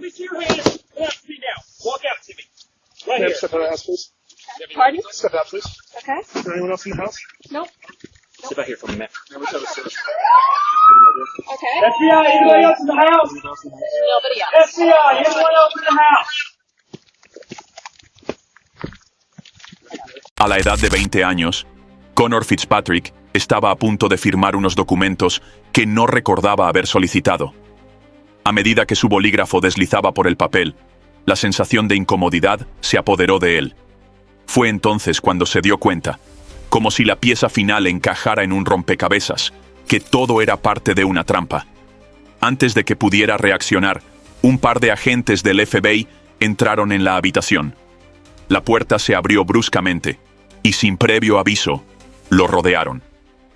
Let me see your hands. Come out to me now. Walk out to me. Right Ma'am, here. step out of the house, please. Pardon? Step out, please. Okay. Is there anyone else in the house? Nope. Step out here for a minute. Ma'am, let's have a search. Okay. FBI, anybody else in the house? Nobody else. FBI, anyone else in the house? A la edad de 20 años, Connor Fitzpatrick estaba a punto de firmar unos documentos que no recordaba haber solicitado. A medida que su bolígrafo deslizaba por el papel, la sensación de incomodidad se apoderó de él. Fue entonces cuando se dio cuenta, como si la pieza final encajara en un rompecabezas, que todo era parte de una trampa. Antes de que pudiera reaccionar, un par de agentes del FBI entraron en la habitación. La puerta se abrió bruscamente, y sin previo aviso, lo rodearon,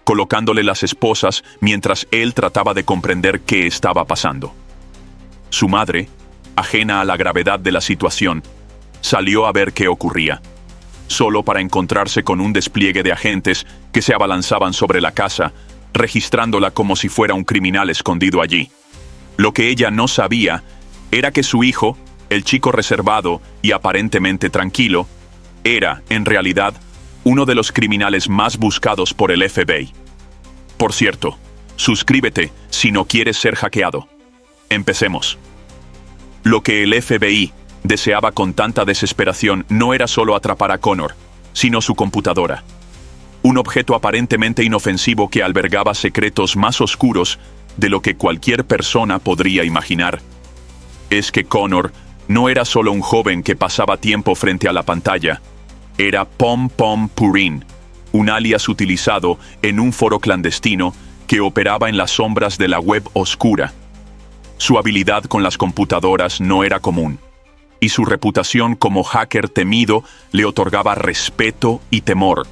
colocándole las esposas mientras él trataba de comprender qué estaba pasando. Su madre, ajena a la gravedad de la situación, salió a ver qué ocurría, solo para encontrarse con un despliegue de agentes que se abalanzaban sobre la casa, registrándola como si fuera un criminal escondido allí. Lo que ella no sabía era que su hijo, el chico reservado y aparentemente tranquilo, era, en realidad, uno de los criminales más buscados por el FBI. Por cierto, suscríbete si no quieres ser hackeado. Empecemos. Lo que el FBI deseaba con tanta desesperación no era solo atrapar a Connor, sino su computadora. Un objeto aparentemente inofensivo que albergaba secretos más oscuros de lo que cualquier persona podría imaginar. Es que Connor no era solo un joven que pasaba tiempo frente a la pantalla, era Pom Pom Purin, un alias utilizado en un foro clandestino que operaba en las sombras de la web oscura. Su habilidad con las computadoras no era común, y su reputación como hacker temido le otorgaba respeto y temor.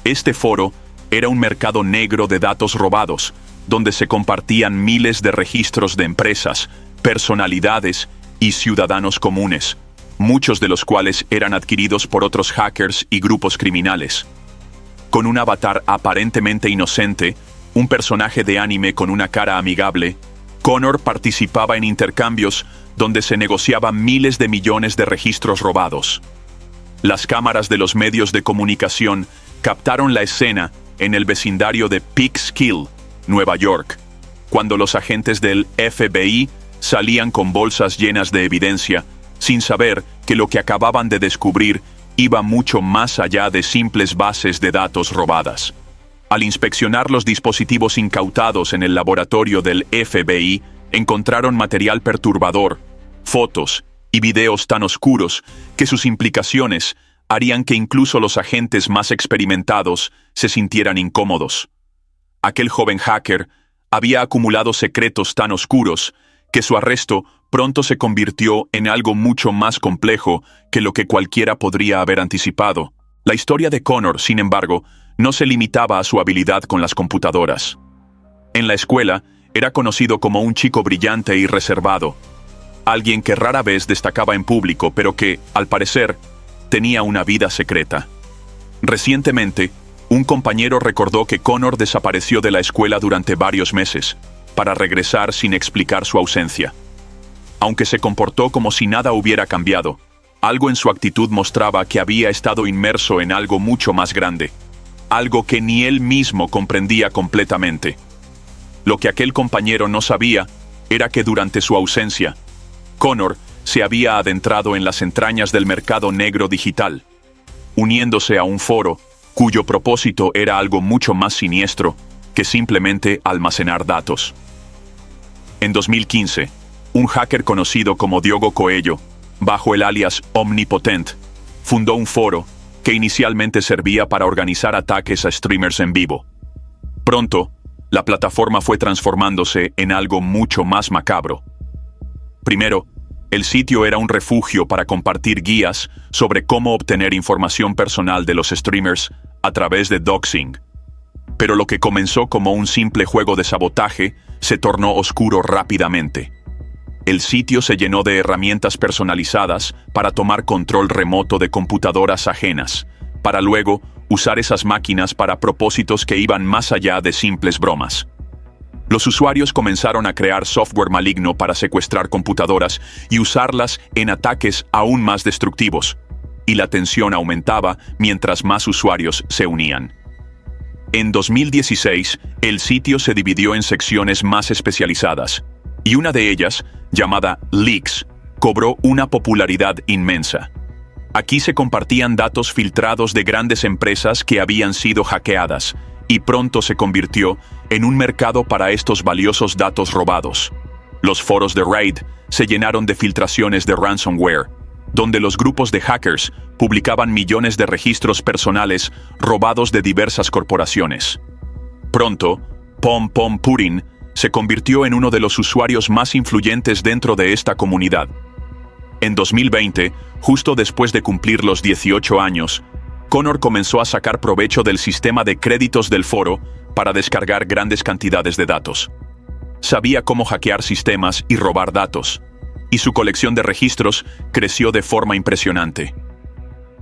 Este foro era un mercado negro de datos robados, donde se compartían miles de registros de empresas, personalidades y ciudadanos comunes, muchos de los cuales eran adquiridos por otros hackers y grupos criminales. Con un avatar aparentemente inocente, un personaje de anime con una cara amigable, Connor participaba en intercambios donde se negociaban miles de millones de registros robados. Las cámaras de los medios de comunicación captaron la escena en el vecindario de Peekskill, Nueva York, cuando los agentes del FBI salían con bolsas llenas de evidencia, sin saber que lo que acababan de descubrir iba mucho más allá de simples bases de datos robadas. Al inspeccionar los dispositivos incautados en el laboratorio del FBI, encontraron material perturbador, fotos y videos tan oscuros que sus implicaciones harían que incluso los agentes más experimentados se sintieran incómodos. Aquel joven hacker había acumulado secretos tan oscuros que su arresto pronto se convirtió en algo mucho más complejo que lo que cualquiera podría haber anticipado. La historia de Connor, sin embargo, no se limitaba a su habilidad con las computadoras. En la escuela, era conocido como un chico brillante y reservado, alguien que rara vez destacaba en público, pero que, al parecer, tenía una vida secreta. Recientemente, un compañero recordó que Connor desapareció de la escuela durante varios meses, para regresar sin explicar su ausencia. Aunque se comportó como si nada hubiera cambiado, algo en su actitud mostraba que había estado inmerso en algo mucho más grande, algo que ni él mismo comprendía completamente. Lo que aquel compañero no sabía era que durante su ausencia, Connor se había adentrado en las entrañas del mercado negro digital, uniéndose a un foro cuyo propósito era algo mucho más siniestro que simplemente almacenar datos. En 2015, un hacker conocido como Diogo Coelho, bajo el alias Omnipotent, fundó un foro que inicialmente servía para organizar ataques a streamers en vivo. Pronto, la plataforma fue transformándose en algo mucho más macabro. Primero, el sitio era un refugio para compartir guías sobre cómo obtener información personal de los streamers a través de doxing. Pero lo que comenzó como un simple juego de sabotaje se tornó oscuro rápidamente. El sitio se llenó de herramientas personalizadas para tomar control remoto de computadoras ajenas, para luego usar esas máquinas para propósitos que iban más allá de simples bromas. Los usuarios comenzaron a crear software maligno para secuestrar computadoras y usarlas en ataques aún más destructivos, y la tensión aumentaba mientras más usuarios se unían. En 2016, el sitio se dividió en secciones más especializadas, y una de ellas, llamada Leaks, cobró una popularidad inmensa. Aquí se compartían datos filtrados de grandes empresas que habían sido hackeadas, y pronto se convirtió en un mercado para estos valiosos datos robados. Los foros de Raid se llenaron de filtraciones de ransomware, donde los grupos de hackers publicaban millones de registros personales robados de diversas corporaciones. Pronto, Pom Pom Purin se convirtió en uno de los usuarios más influyentes dentro de esta comunidad. En 2020, justo después de cumplir los 18 años, Connor comenzó a sacar provecho del sistema de créditos del foro para descargar grandes cantidades de datos. Sabía cómo hackear sistemas y robar datos, y su colección de registros creció de forma impresionante.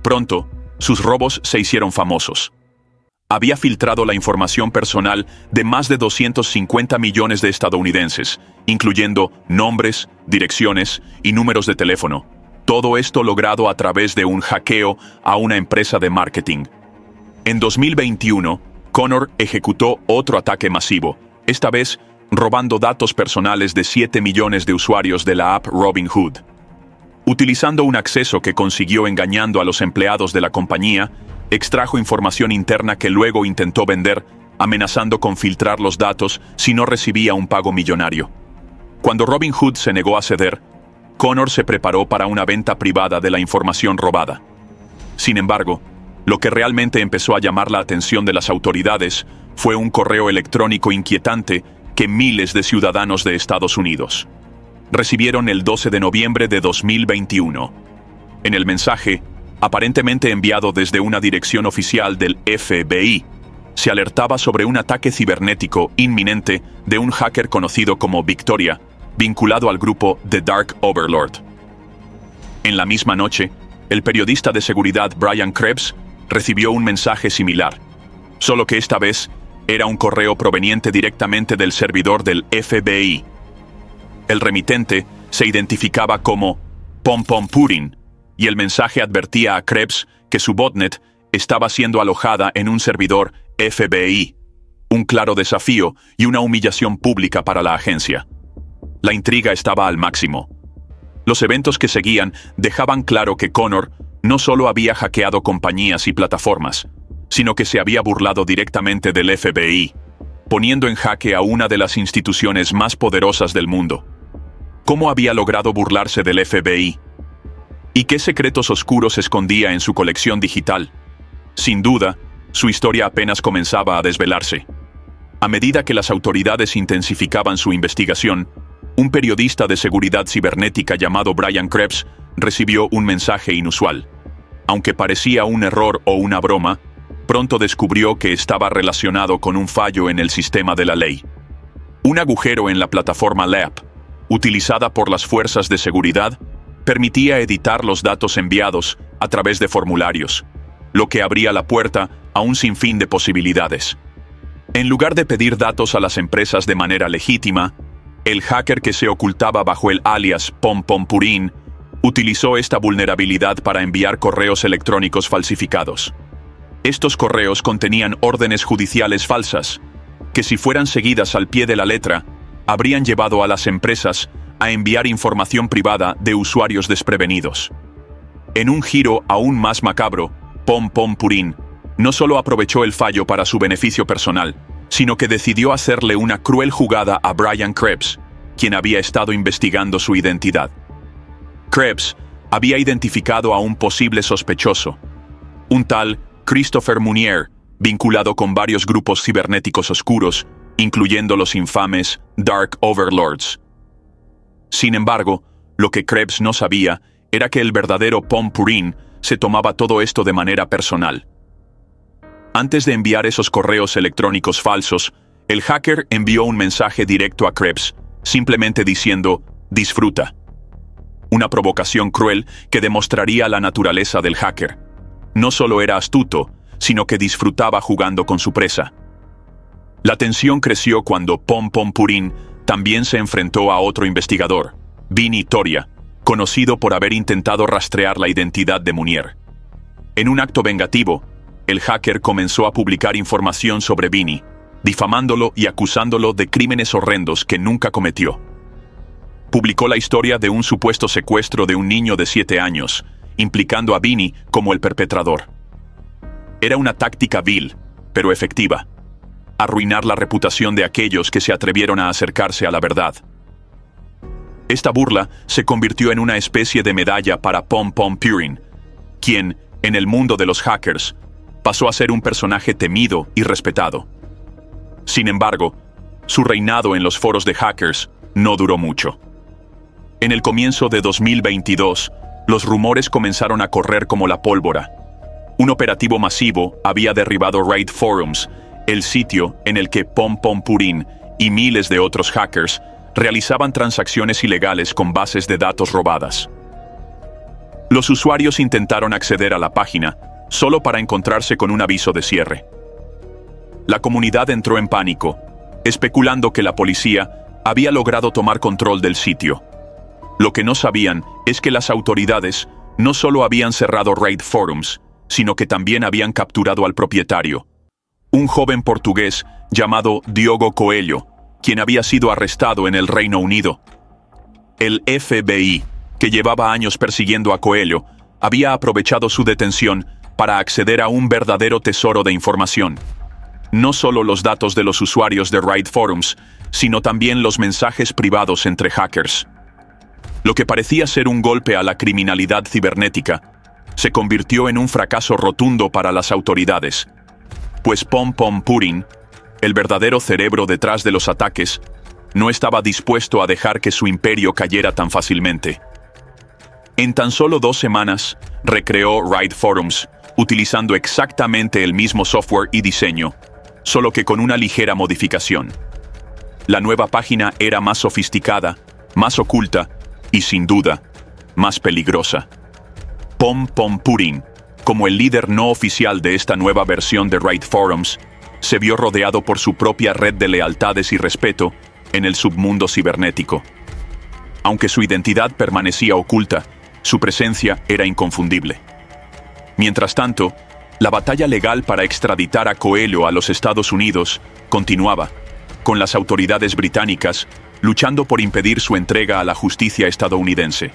Pronto, sus robos se hicieron famosos. Había filtrado la información personal de más de 250 millones de estadounidenses, incluyendo nombres, direcciones y números de teléfono. Todo esto logrado a través de un hackeo a una empresa de marketing. En 2021, Connor ejecutó otro ataque masivo, esta vez robando datos personales de 7 millones de usuarios de la app Robinhood. Utilizando un acceso que consiguió engañando a los empleados de la compañía, extrajo información interna que luego intentó vender, amenazando con filtrar los datos si no recibía un pago millonario. Cuando Robinhood se negó a ceder, Connor se preparó para una venta privada de la información robada. Sin embargo, lo que realmente empezó a llamar la atención de las autoridades fue un correo electrónico inquietante que miles de ciudadanos de Estados Unidos recibieron el 12 de noviembre de 2021. En el mensaje, aparentemente enviado desde una dirección oficial del FBI, se alertaba sobre un ataque cibernético inminente de un hacker conocido como Victoria, vinculado al grupo The Dark Overlord. En la misma noche, el periodista de seguridad Brian Krebs recibió un mensaje similar, solo que esta vez era un correo proveniente directamente del servidor del FBI. El remitente se identificaba como Pom Pom Purin, y el mensaje advertía a Krebs que su botnet estaba siendo alojada en un servidor FBI, un claro desafío y una humillación pública para la agencia. La intriga estaba al máximo. Los eventos que seguían dejaban claro que Connor no solo había hackeado compañías y plataformas, sino que se había burlado directamente del FBI, poniendo en jaque a una de las instituciones más poderosas del mundo. ¿Cómo había logrado burlarse del FBI? ¿Y qué secretos oscuros escondía en su colección digital? Sin duda, su historia apenas comenzaba a desvelarse. A medida que las autoridades intensificaban su investigación, un periodista de seguridad cibernética llamado Brian Krebs recibió un mensaje inusual. Aunque parecía un error o una broma, pronto descubrió que estaba relacionado con un fallo en el sistema de la ley. Un agujero en la plataforma LEAP, utilizada por las fuerzas de seguridad, permitía editar los datos enviados a través de formularios, lo que abría la puerta a un sinfín de posibilidades. En lugar de pedir datos a las empresas de manera legítima, el hacker que se ocultaba bajo el alias Pom Pom Purin utilizó esta vulnerabilidad para enviar correos electrónicos falsificados. Estos correos contenían órdenes judiciales falsas, que si fueran seguidas al pie de la letra, habrían llevado a las empresas a enviar información privada de usuarios desprevenidos. En un giro aún más macabro, Pom Pom Purin no solo aprovechó el fallo para su beneficio personal, sino que decidió hacerle una cruel jugada a Brian Krebs, quien había estado investigando su identidad. Krebs había identificado a un posible sospechoso, un tal Christopher Munier, vinculado con varios grupos cibernéticos oscuros, incluyendo los infames Dark Overlords. Sin embargo, lo que Krebs no sabía era que el verdadero Pom Purin se tomaba todo esto de manera personal. Antes de enviar esos correos electrónicos falsos, el hacker envió un mensaje directo a Krebs, simplemente diciendo, «Disfruta». Una provocación cruel que demostraría la naturaleza del hacker. No solo era astuto, sino que disfrutaba jugando con su presa. La tensión creció cuando Pom Pom Purin también se enfrentó a otro investigador, Vinny Toria, conocido por haber intentado rastrear la identidad de Munier. En un acto vengativo, el hacker comenzó a publicar información sobre Vinny, difamándolo y acusándolo de crímenes horrendos que nunca cometió. Publicó la historia de un supuesto secuestro de un niño de 7 años, implicando a Vinny como el perpetrador. Era una táctica vil, pero efectiva: arruinar la reputación de aquellos que se atrevieron a acercarse a la verdad. Esta burla se convirtió en una especie de medalla para Pom Pom Purin, quien, en el mundo de los hackers, pasó a ser un personaje temido y respetado. Sin embargo, su reinado en los foros de hackers no duró mucho. En el comienzo de 2022, los rumores comenzaron a correr como la pólvora. Un operativo masivo había derribado Raid Forums, el sitio en el que Pom Pom Purin y miles de otros hackers realizaban transacciones ilegales con bases de datos robadas. Los usuarios intentaron acceder a la página solo para encontrarse con un aviso de cierre. La comunidad entró en pánico, especulando que la policía había logrado tomar control del sitio. Lo que no sabían es que las autoridades no solo habían cerrado Raid Forums, sino que también habían capturado al propietario, un joven portugués llamado Diogo Coelho, quien había sido arrestado en el Reino Unido. El FBI, que llevaba años persiguiendo a Coelho, había aprovechado su detención para acceder a un verdadero tesoro de información. No solo los datos de los usuarios de Raid Forums, sino también los mensajes privados entre hackers. Lo que parecía ser un golpe a la criminalidad cibernética se convirtió en un fracaso rotundo para las autoridades, pues Pom Pom Purin, el verdadero cerebro detrás de los ataques, no estaba dispuesto a dejar que su imperio cayera tan fácilmente. En tan solo 2 semanas, recreó Raid Forums, utilizando exactamente el mismo software y diseño, solo que con una ligera modificación. La nueva página era más sofisticada, más oculta y, sin duda, más peligrosa. Pom Pom Purin, como el líder no oficial de esta nueva versión de Raid Forums, se vio rodeado por su propia red de lealtades y respeto en el submundo cibernético. Aunque su identidad permanecía oculta, su presencia era inconfundible. Mientras tanto, la batalla legal para extraditar a Coelho a los Estados Unidos continuaba, con las autoridades británicas luchando por impedir su entrega a la justicia estadounidense.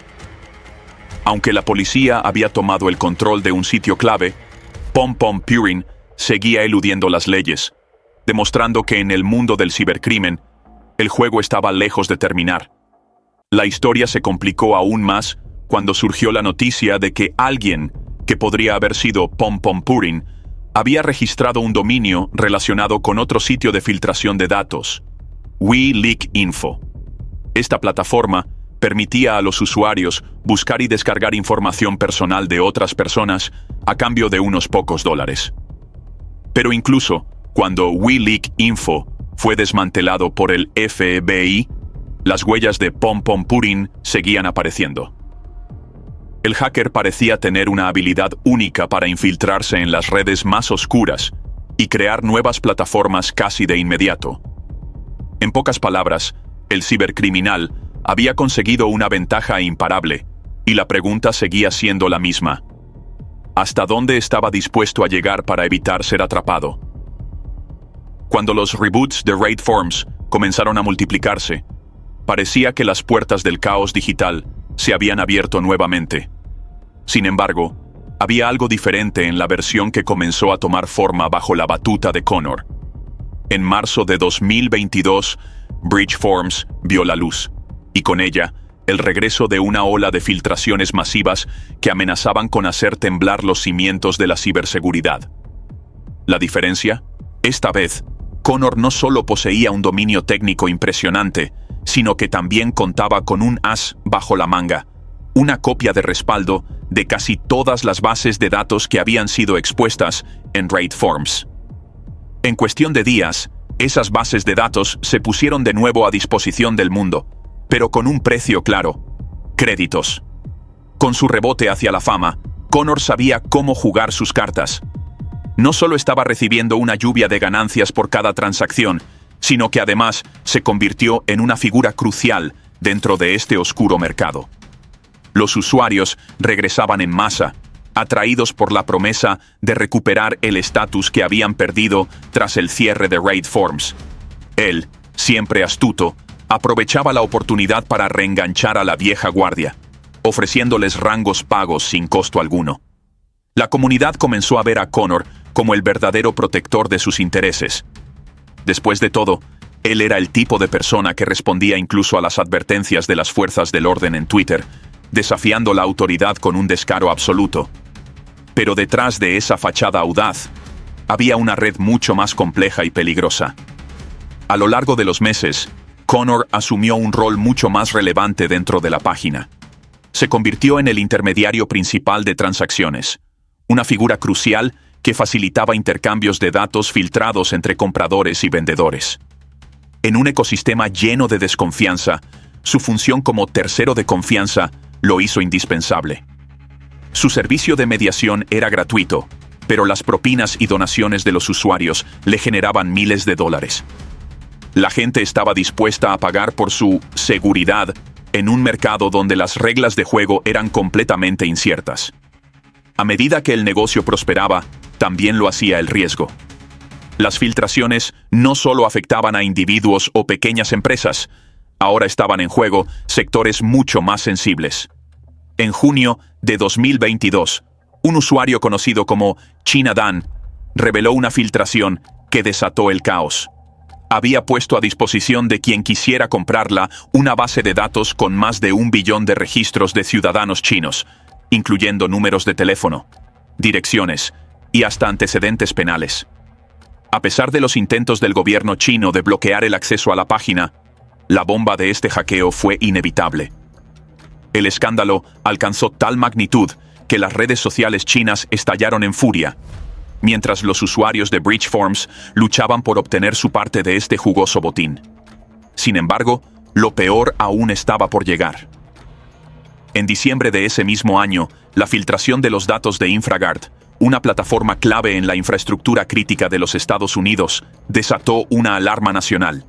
Aunque la policía había tomado el control de un sitio clave, Pom Pom Purin seguía eludiendo las leyes, demostrando que en el mundo del cibercrimen, el juego estaba lejos de terminar. La historia se complicó aún más cuando surgió la noticia de que alguien, que podría haber sido Pom Pom Purin, había registrado un dominio relacionado con otro sitio de filtración de datos, WeLeakInfo. Esta plataforma permitía a los usuarios buscar y descargar información personal de otras personas a cambio de unos pocos dólares. Pero incluso cuando WeLeakInfo fue desmantelado por el FBI, las huellas de Pom Pom Purin seguían apareciendo. El hacker parecía tener una habilidad única para infiltrarse en las redes más oscuras y crear nuevas plataformas casi de inmediato. En pocas palabras, el cibercriminal había conseguido una ventaja imparable, y la pregunta seguía siendo la misma: ¿hasta dónde estaba dispuesto a llegar para evitar ser atrapado? Cuando los reboots de Raid Forums comenzaron a multiplicarse, parecía que las puertas del caos digital se habían abierto nuevamente. Sin embargo, había algo diferente en la versión que comenzó a tomar forma bajo la batuta de Connor. En marzo de 2022, Breach Forms vio la luz, y con ella, el regreso de una ola de filtraciones masivas que amenazaban con hacer temblar los cimientos de la ciberseguridad. ¿La diferencia? Esta vez, Connor no solo poseía un dominio técnico impresionante, sino que también contaba con un as bajo la manga, una copia de respaldo de casi todas las bases de datos que habían sido expuestas en Raid Forums. En cuestión de días, esas bases de datos se pusieron de nuevo a disposición del mundo, pero con un precio claro: créditos. Con su rebote hacia la fama, Connor sabía cómo jugar sus cartas. no solo estaba recibiendo una lluvia de ganancias por cada transacción, sino que además se convirtió en una figura crucial dentro de este oscuro mercado. Los usuarios regresaban en masa, atraídos por la promesa de recuperar el estatus que habían perdido tras el cierre de Raid Forms. Él, siempre astuto, aprovechaba la oportunidad para reenganchar a la vieja guardia, ofreciéndoles rangos pagos sin costo alguno. La comunidad comenzó a ver a Connor como el verdadero protector de sus intereses. Después de todo, él era el tipo de persona que respondía incluso a las advertencias de las fuerzas del orden en Twitter, desafiando la autoridad con un descaro absoluto. Pero detrás de esa fachada audaz, había una red mucho más compleja y peligrosa. A lo largo de los meses, Connor asumió un rol mucho más relevante dentro de la página. Se convirtió en el intermediario principal de transacciones, una figura crucial que facilitaba intercambios de datos filtrados entre compradores y vendedores. En un ecosistema lleno de desconfianza, su función como tercero de confianza lo hizo indispensable. Su servicio de mediación era gratuito, pero las propinas y donaciones de los usuarios le generaban miles de dólares. La gente estaba dispuesta a pagar por su seguridad en un mercado donde las reglas de juego eran completamente inciertas. A medida que el negocio prosperaba, también lo hacía el riesgo. Las filtraciones no solo afectaban a individuos o pequeñas empresas, ahora estaban en juego sectores mucho más sensibles. En junio de 2022, un usuario conocido como China Dan reveló una filtración que desató el caos. Había puesto a disposición de quien quisiera comprarla una base de datos con más de 1 billón de registros de ciudadanos chinos, incluyendo números de teléfono, direcciones y hasta antecedentes penales. A pesar de los intentos del gobierno chino de bloquear el acceso a la página, la bomba de este hackeo fue inevitable. El escándalo alcanzó tal magnitud que las redes sociales chinas estallaron en furia, mientras los usuarios de Breach Forms luchaban por obtener su parte de este jugoso botín. Sin embargo, lo peor aún estaba por llegar. En diciembre de ese mismo año, la filtración de los datos de InfraGard, una plataforma clave en la infraestructura crítica de los Estados Unidos, desató una alarma nacional.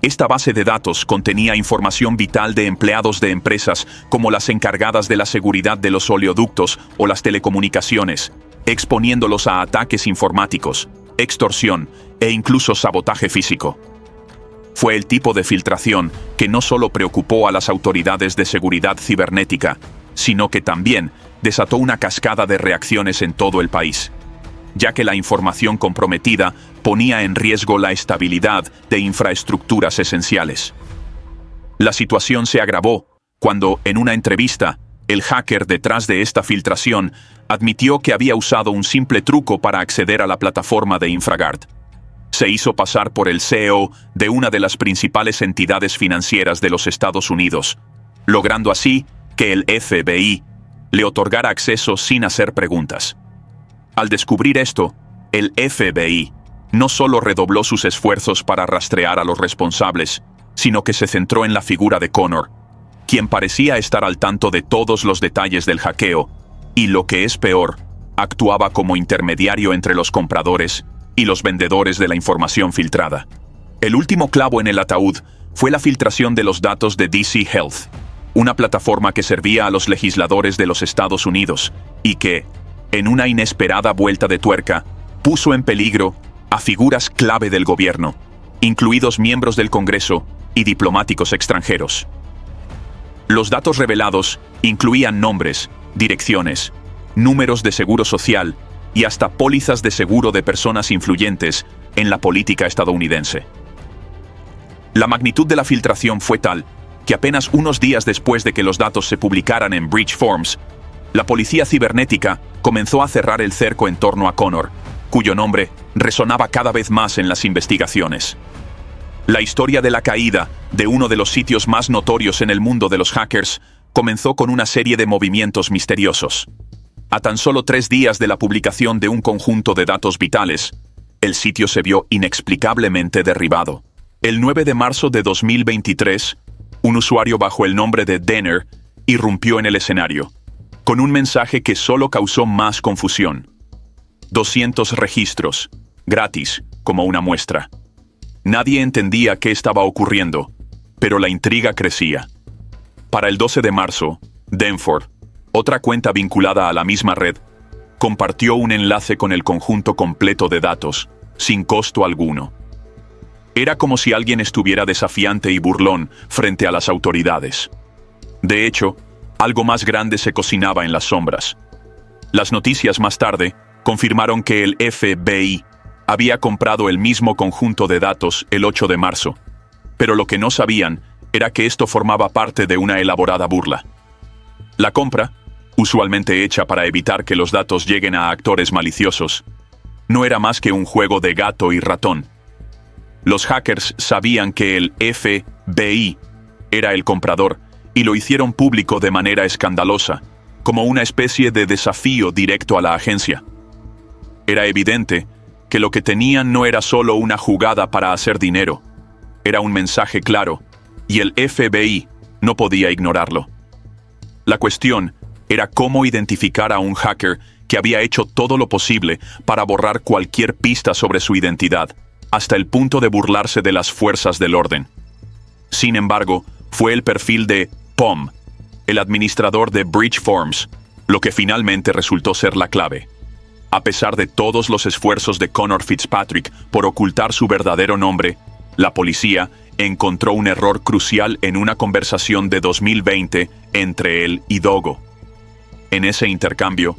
Esta base de datos contenía información vital de empleados de empresas como las encargadas de la seguridad de los oleoductos o las telecomunicaciones, exponiéndolos a ataques informáticos, extorsión e incluso sabotaje físico. Fue el tipo de filtración que no solo preocupó a las autoridades de seguridad cibernética, sino que también desató una cascada de reacciones en todo el país, ya que la información comprometida ponía en riesgo la estabilidad de infraestructuras esenciales. La situación se agravó cuando, en una entrevista, el hacker detrás de esta filtración admitió que había usado un simple truco para acceder a la plataforma de InfraGard. Se hizo pasar por el CEO de una de las principales entidades financieras de los Estados Unidos, logrando así que el FBI le otorgara acceso sin hacer preguntas. Al descubrir esto, el FBI no solo redobló sus esfuerzos para rastrear a los responsables, sino que se centró en la figura de Connor, quien parecía estar al tanto de todos los detalles del hackeo, y lo que es peor, actuaba como intermediario entre los compradores y los vendedores de la información filtrada. El último clavo en el ataúd fue la filtración de los datos de DC Health, una plataforma que servía a los legisladores de los Estados Unidos y que, en una inesperada vuelta de tuerca, puso en peligro a figuras clave del gobierno, incluidos miembros del Congreso y diplomáticos extranjeros. Los datos revelados incluían nombres, direcciones, números de seguro social y hasta pólizas de seguro de personas influyentes en la política estadounidense. La magnitud de la filtración fue tal que apenas unos días después de que los datos se publicaran en Breach Forms, la policía cibernética comenzó a cerrar el cerco en torno a Connor, cuyo nombre resonaba cada vez más en las investigaciones. La historia de la caída de uno de los sitios más notorios en el mundo de los hackers comenzó con una serie de movimientos misteriosos. A tan solo 3 días de la publicación de un conjunto de datos vitales, el sitio se vio inexplicablemente derribado. El 9 de marzo de 2023, un usuario bajo el nombre de Denner irrumpió en el escenario, con un mensaje que solo causó más confusión. 200 registros, gratis, como una muestra. Nadie entendía qué estaba ocurriendo, pero la intriga crecía. Para el 12 de marzo, Denford, otra cuenta vinculada a la misma red, compartió un enlace con el conjunto completo de datos, sin costo alguno. Era como si alguien estuviera desafiante y burlón frente a las autoridades. De hecho, algo más grande se cocinaba en las sombras. Las noticias más tarde confirmaron que el FBI había comprado el mismo conjunto de datos el 8 de marzo, pero lo que no sabían era que esto formaba parte de una elaborada burla. La compra, usualmente hecha para evitar que los datos lleguen a actores maliciosos, no era más que un juego de gato y ratón. Los hackers sabían que el FBI era el comprador y lo hicieron público de manera escandalosa, como una especie de desafío directo a la agencia. Era evidente que lo que tenían no era solo una jugada para hacer dinero, era un mensaje claro, y el FBI no podía ignorarlo. La cuestión era cómo identificar a un hacker que había hecho todo lo posible para borrar cualquier pista sobre su identidad, hasta el punto de burlarse de las fuerzas del orden. Sin embargo, fue el perfil de Pom, el administrador de Breach Forms, lo que finalmente resultó ser la clave. A pesar de todos los esfuerzos de Connor Fitzpatrick por ocultar su verdadero nombre, la policía encontró un error crucial en una conversación de 2020 entre él y Dogo. En ese intercambio,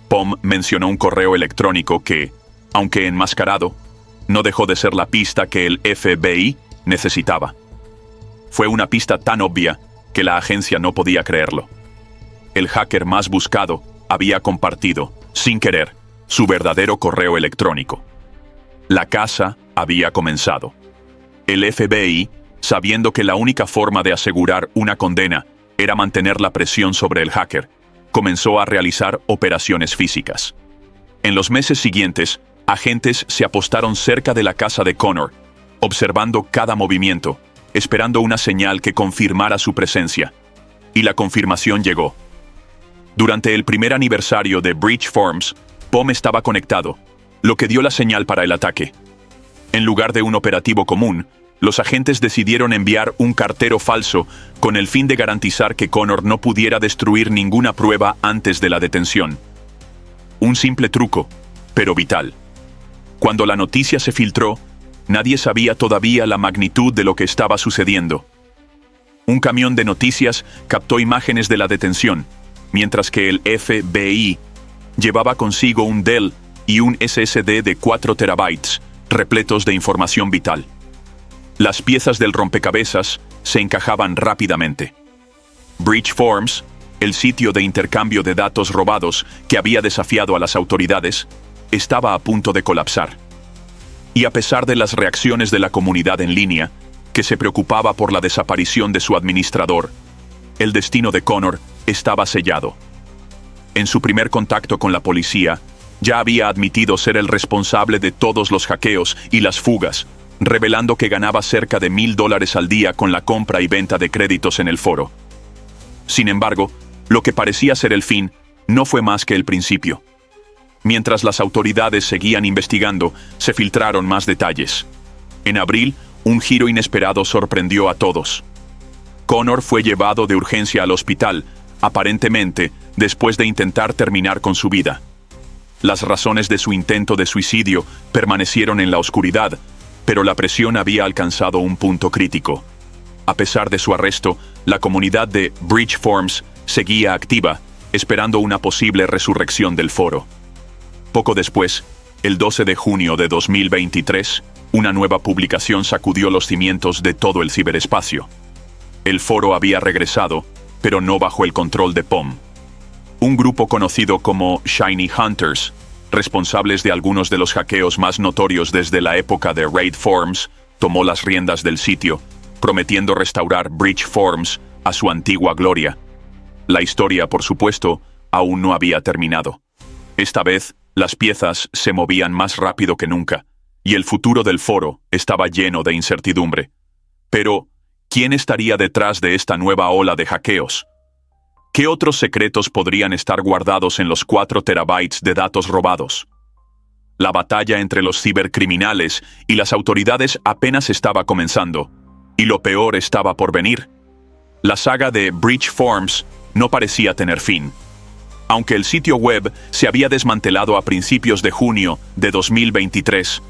Pom mencionó un correo electrónico que, aunque enmascarado, no dejó de ser la pista que el FBI necesitaba. Fue una pista tan obvia que la agencia no podía creerlo. El hacker más buscado había compartido, sin querer, su verdadero correo electrónico. La caza había comenzado. El FBI, sabiendo que la única forma de asegurar una condena era mantener la presión sobre el hacker, comenzó a realizar operaciones físicas. En los meses siguientes, agentes se apostaron cerca de la casa de Connor, observando cada movimiento, esperando una señal que confirmara su presencia. Y la confirmación llegó. Durante el primer aniversario de Breach Forms, Pom estaba conectado, lo que dio la señal para el ataque. En lugar de un operativo común, los agentes decidieron enviar un cartero falso con el fin de garantizar que Connor no pudiera destruir ninguna prueba antes de la detención. Un simple truco, pero vital. Cuando la noticia se filtró, nadie sabía todavía la magnitud de lo que estaba sucediendo. Un camión de noticias captó imágenes de la detención, mientras que el FBI llevaba consigo un Dell y un SSD de 4 terabytes, repletos de información vital. Las piezas del rompecabezas se encajaban rápidamente. Breach Forms, el sitio de intercambio de datos robados que había desafiado a las autoridades, estaba a punto de colapsar. Y a pesar de las reacciones de la comunidad en línea, que se preocupaba por la desaparición de su administrador, el destino de Connor estaba sellado. En su primer contacto con la policía, ya había admitido ser el responsable de todos los hackeos y las fugas, revelando que ganaba cerca de $1,000 al día con la compra y venta de créditos en el foro. Sin embargo, lo que parecía ser el fin no fue más que el principio. Mientras las autoridades seguían investigando, se filtraron más detalles. En abril, un giro inesperado sorprendió a todos. Connor fue llevado de urgencia al hospital, aparentemente después de intentar terminar con su vida. Las razones de su intento de suicidio permanecieron en la oscuridad, pero la presión había alcanzado un punto crítico. A pesar de su arresto, la comunidad de Breach Forms seguía activa, esperando una posible resurrección del foro. Poco después, el 12 de junio de 2023, una nueva publicación sacudió los cimientos de todo el ciberespacio. El foro había regresado, pero no bajo el control de Pom. Un grupo conocido como Shiny Hunters, responsables de algunos de los hackeos más notorios desde la época de Raid Forms, tomó las riendas del sitio, prometiendo restaurar Breach Forms a su antigua gloria. La historia, por supuesto, aún no había terminado. Esta vez, las piezas se movían más rápido que nunca, y el futuro del foro estaba lleno de incertidumbre. Pero, ¿quién estaría detrás de esta nueva ola de hackeos? ¿Qué otros secretos podrían estar guardados en los 4 terabytes de datos robados? La batalla entre los cibercriminales y las autoridades apenas estaba comenzando, y lo peor estaba por venir. La saga de Breach Forms no parecía tener fin. Aunque el sitio web se había desmantelado a principios de junio de 2023,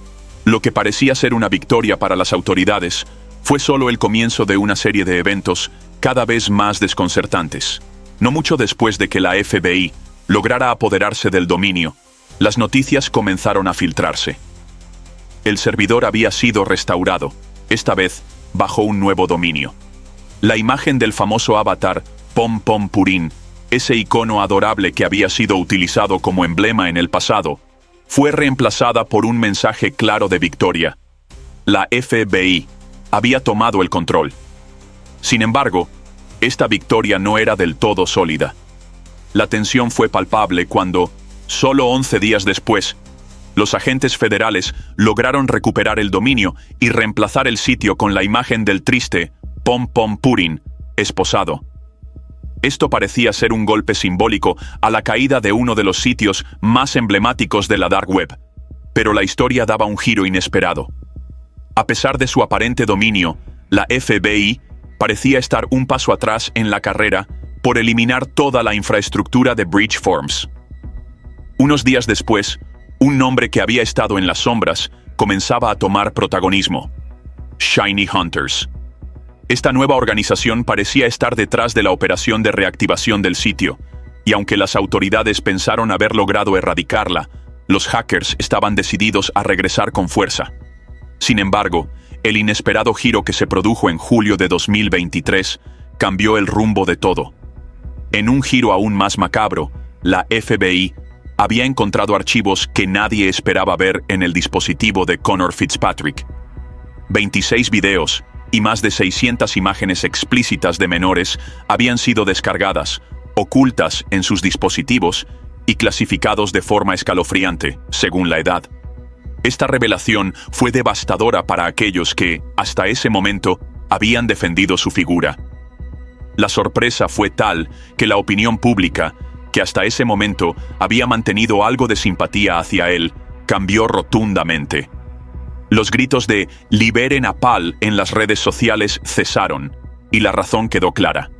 lo que parecía ser una victoria para las autoridades fue solo el comienzo de una serie de eventos cada vez más desconcertantes. No mucho después de que la FBI lograra apoderarse del dominio, las noticias comenzaron a filtrarse. El servidor había sido restaurado, esta vez bajo un nuevo dominio. La imagen del famoso avatar Pom Pom Purin, ese icono adorable que había sido utilizado como emblema en el pasado, fue reemplazada por un mensaje claro de victoria. La FBI había tomado el control. Sin embargo, esta victoria no era del todo sólida. La tensión fue palpable cuando, solo 11 días después, los agentes federales lograron recuperar el dominio y reemplazar el sitio con la imagen del triste Pom Pom Purin, esposado. Esto parecía ser un golpe simbólico a la caída de uno de los sitios más emblemáticos de la Dark Web, pero la historia daba un giro inesperado. A pesar de su aparente dominio, la FBI parecía estar un paso atrás en la carrera por eliminar toda la infraestructura de Breach Forms. Unos días después, un nombre que había estado en las sombras comenzaba a tomar protagonismo: Shiny Hunters. Esta nueva organización parecía estar detrás de la operación de reactivación del sitio, y aunque las autoridades pensaron haber logrado erradicarla, los hackers estaban decididos a regresar con fuerza. Sin embargo, el inesperado giro que se produjo en julio de 2023 cambió el rumbo de todo. En un giro aún más macabro, la FBI había encontrado archivos que nadie esperaba ver en el dispositivo de Connor Fitzpatrick. 26 videos y más de 600 imágenes explícitas de menores habían sido descargadas, ocultas en sus dispositivos y clasificados de forma escalofriante, según la edad. Esta revelación fue devastadora para aquellos que, hasta ese momento, habían defendido su figura. La sorpresa fue tal que la opinión pública, que hasta ese momento había mantenido algo de simpatía hacia él, cambió rotundamente. Los gritos de "liberen a Pal" en las redes sociales cesaron, y la razón quedó clara.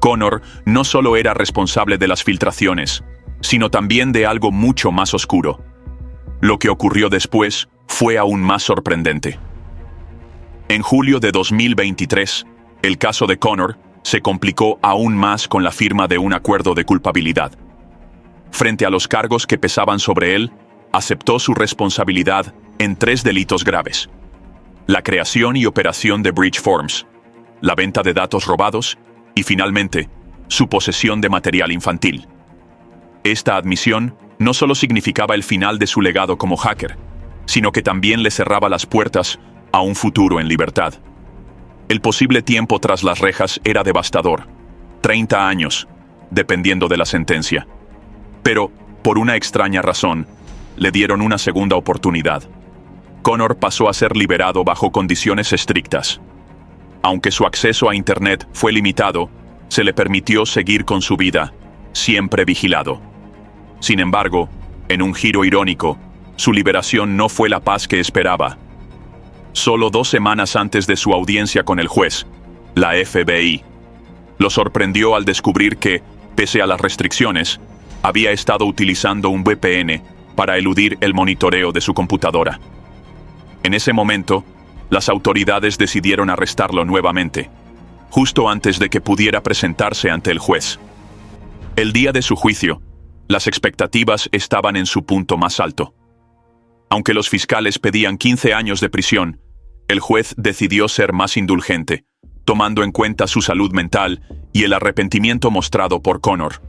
Connor no solo era responsable de las filtraciones, sino también de algo mucho más oscuro. Lo que ocurrió después fue aún más sorprendente. En julio de 2023, el caso de Connor se complicó aún más con la firma de un acuerdo de culpabilidad. Frente a los cargos que pesaban sobre él, aceptó su responsabilidad en 3 delitos graves: la creación y operación de Breach Forms, la venta de datos robados y, finalmente, su posesión de material infantil. Esta admisión no solo significaba el final de su legado como hacker, sino que también le cerraba las puertas a un futuro en libertad. El posible tiempo tras las rejas era devastador: 30 años, dependiendo de la sentencia. Pero, por una extraña razón, le dieron una segunda oportunidad. Connor pasó a ser liberado bajo condiciones estrictas. Aunque su acceso a Internet fue limitado, se le permitió seguir con su vida, siempre vigilado. Sin embargo, en un giro irónico, su liberación no fue la paz que esperaba. Solo 2 semanas antes de su audiencia con el juez, la FBI lo sorprendió al descubrir que, pese a las restricciones, había estado utilizando un VPN para eludir el monitoreo de su computadora. En ese momento, las autoridades decidieron arrestarlo nuevamente, justo antes de que pudiera presentarse ante el juez. El día de su juicio, las expectativas estaban en su punto más alto. Aunque los fiscales pedían 15 años de prisión, el juez decidió ser más indulgente, tomando en cuenta su salud mental y el arrepentimiento mostrado por Connor.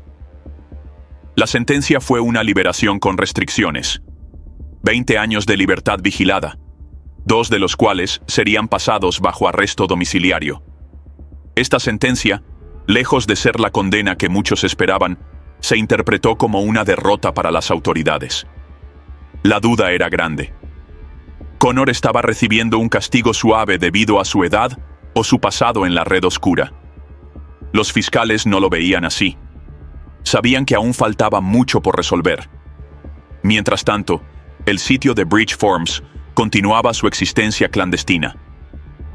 La sentencia fue una liberación con restricciones: 20 años de libertad vigilada, 2 de los cuales serían pasados bajo arresto domiciliario. Esta sentencia, lejos de ser la condena que muchos esperaban, se interpretó como una derrota para las autoridades. La duda era grande. ¿Connor estaba recibiendo un castigo suave debido a su edad o su pasado en la red oscura? Los fiscales no lo veían así. Sabían que aún faltaba mucho por resolver. Mientras tanto, el sitio de Breach Forms continuaba su existencia clandestina.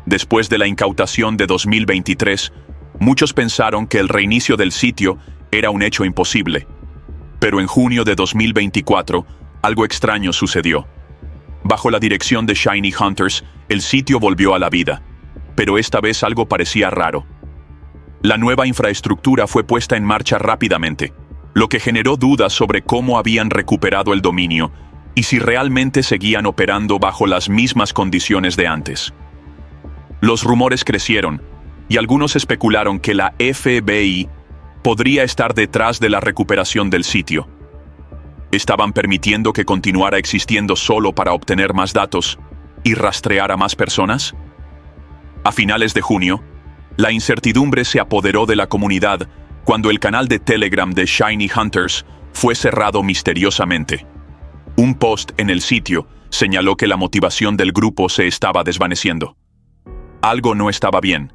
Después de la incautación de 2023, muchos pensaron que el reinicio del sitio era un hecho imposible. Pero en junio de 2024, algo extraño sucedió. Bajo la dirección de Shiny Hunters, el sitio volvió a la vida, pero esta vez algo parecía raro. La nueva infraestructura fue puesta en marcha rápidamente, lo que generó dudas sobre cómo habían recuperado el dominio y si realmente seguían operando bajo las mismas condiciones de antes. Los rumores crecieron, y algunos especularon que la FBI podría estar detrás de la recuperación del sitio. ¿Estaban permitiendo que continuara existiendo solo para obtener más datos y rastrear a más personas? A finales de junio, la incertidumbre se apoderó de la comunidad cuando el canal de Telegram de Shiny Hunters fue cerrado misteriosamente. Un post en el sitio señaló que la motivación del grupo se estaba desvaneciendo. Algo no estaba bien.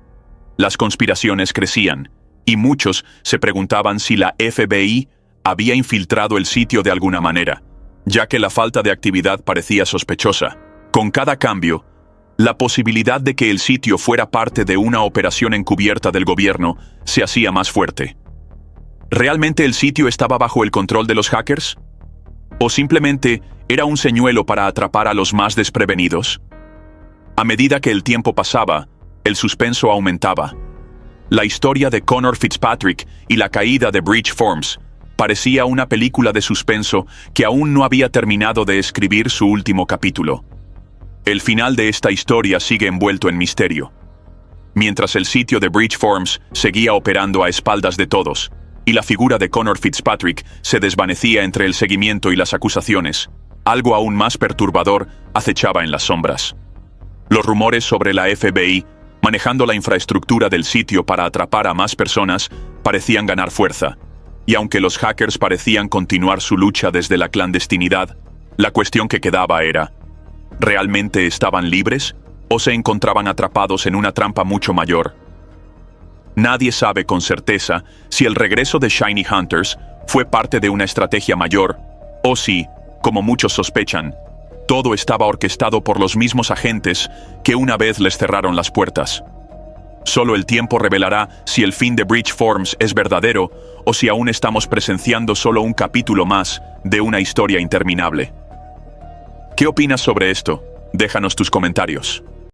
Las conspiraciones crecían, y muchos se preguntaban si la FBI había infiltrado el sitio de alguna manera, ya que la falta de actividad parecía sospechosa. Con cada cambio, la posibilidad de que el sitio fuera parte de una operación encubierta del gobierno se hacía más fuerte. ¿Realmente el sitio estaba bajo el control de los hackers? ¿O simplemente era un señuelo para atrapar a los más desprevenidos? A medida que el tiempo pasaba, el suspenso aumentaba. La historia de Connor Fitzpatrick y la caída de Breach Forms parecía una película de suspenso que aún no había terminado de escribir su último capítulo. El final de esta historia sigue envuelto en misterio. Mientras el sitio de Breach Forms seguía operando a espaldas de todos, y la figura de Connor Fitzpatrick se desvanecía entre el seguimiento y las acusaciones, algo aún más perturbador acechaba en las sombras. Los rumores sobre la FBI manejando la infraestructura del sitio para atrapar a más personas parecían ganar fuerza, y aunque los hackers parecían continuar su lucha desde la clandestinidad, la cuestión que quedaba era: ¿realmente estaban libres o se encontraban atrapados en una trampa mucho mayor? Nadie sabe con certeza si el regreso de Shiny Hunters fue parte de una estrategia mayor, o si, como muchos sospechan, todo estaba orquestado por los mismos agentes que una vez les cerraron las puertas. Solo el tiempo revelará si el fin de Breach Forms es verdadero o si aún estamos presenciando solo un capítulo más de una historia interminable. ¿Qué opinas sobre esto? Déjanos tus comentarios.